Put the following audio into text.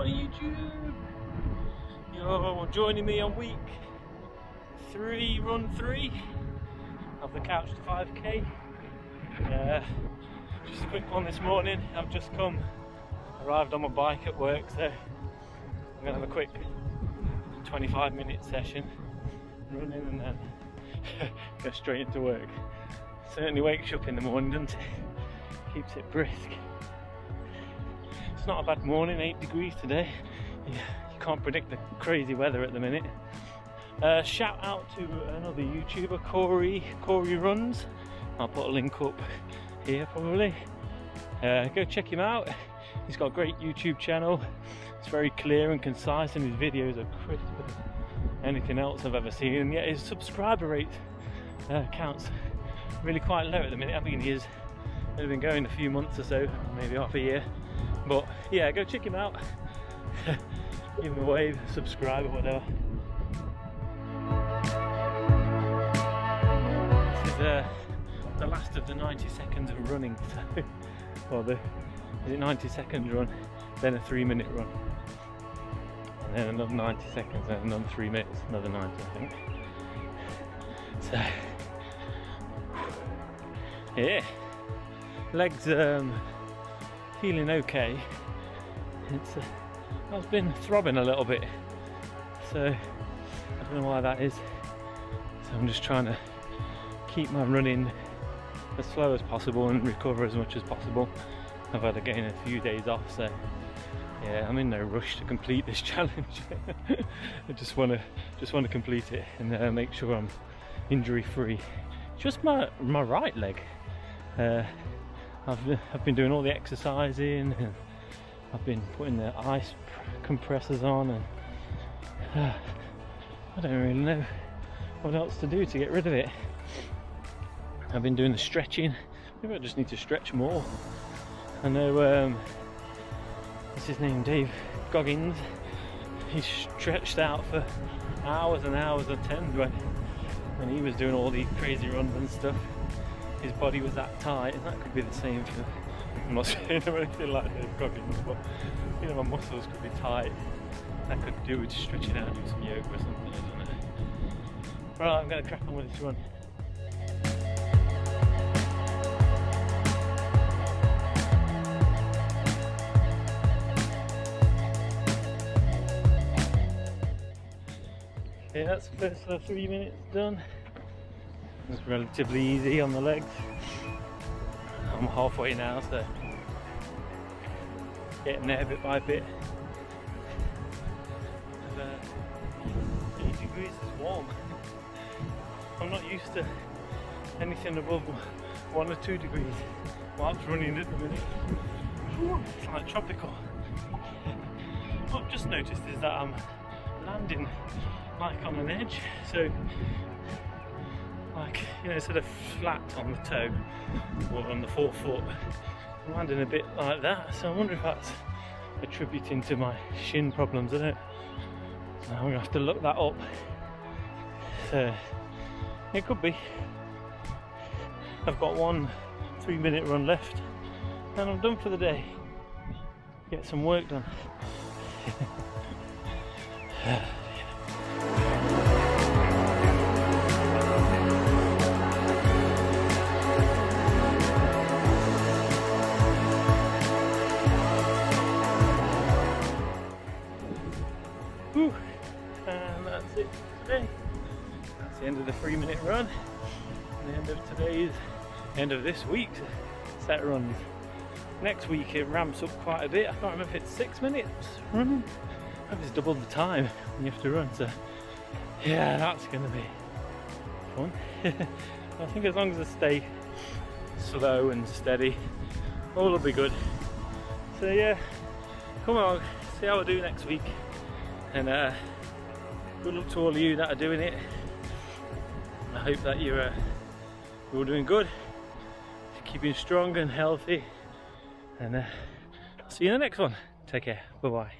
Morning YouTube! You're joining me on week 3, run 3 of the Couch to 5k. Just a quick one this morning. I've just arrived on my bike at work, so I'm going to have a quick 25-minute session running and then go straight into work. Certainly wakes you up in the morning, doesn't it? Keeps it brisk. It's not a bad morning, 8 degrees today. You can't predict the crazy weather at the minute. Shout out to another YouTuber, Kori Runs. I'll put a link up here probably. Go check him out. He's got a great YouTube channel. It's very clear and concise and his videos are crisper than anything else I've ever seen. And yet his subscriber rate counts really quite low at the minute. I mean, he's only been going a few months or so, maybe half a year. But yeah, go check him out. Give him a wave, subscribe or whatever. This is the last of the 90 seconds of running. So, well, is it 90 seconds run, then a 3-minute run, and then another 90 seconds, then another 3 minutes, another 90, I think. So, yeah, legs feeling okay. It's been throbbing a little bit, so I don't know why that is. So I'm just trying to keep my running as slow as possible and recover as much as possible. I've had again a few days off, so yeah, I'm in no rush to complete this challenge. I just want to complete it and make sure I'm injury free. Just my right leg. I've been doing all the exercising and I've been putting the ice compressors on, and I don't really know what else to do to get rid of it. I've been doing the stretching. Maybe I just need to stretch more. I know, what's his name, Dave Goggins, he stretched out for hours and hours on end when he was doing all these crazy runs and stuff. His body was that tight, and that could be the same for, I'm not saying I'm anything like Dave Goggins, but you know, my muscles could be tight. That could do with stretching out and doing some yoga or something, I don't know. Right, I'm going to crack on with this run. Yeah, that's the first 3 minutes done. It's relatively easy on the legs. I'm halfway now, so getting there bit by bit. 8 degrees is warm. I'm not used to anything above 1 or 2 degrees whilst running at the minute. It's like tropical. What I've just noticed is that I'm landing like on an edge, so like, you know, instead of flat on the toe or on the forefoot, I'm landing a bit like that. So I wonder if that's attributing to my shin problems. I don't know. So I'm gonna have to look that up. So it could be. I've got one 3-minute run left and I'm done for the day. Get some work done. Whew. And that's it for today. That's the end of the 3-minute run. And the end of this week's set runs. Next week it ramps up quite a bit. I can't remember if it's 6 minutes running. I think it's double the time when you have to run. So yeah, that's going to be fun. I think as long as I stay slow and steady, all will be good. So yeah, come along, see how I do next week. And good luck to all of you that are doing it. I hope that you're all doing good, keeping strong and healthy, and I'll see you in the next one. Take care, bye bye.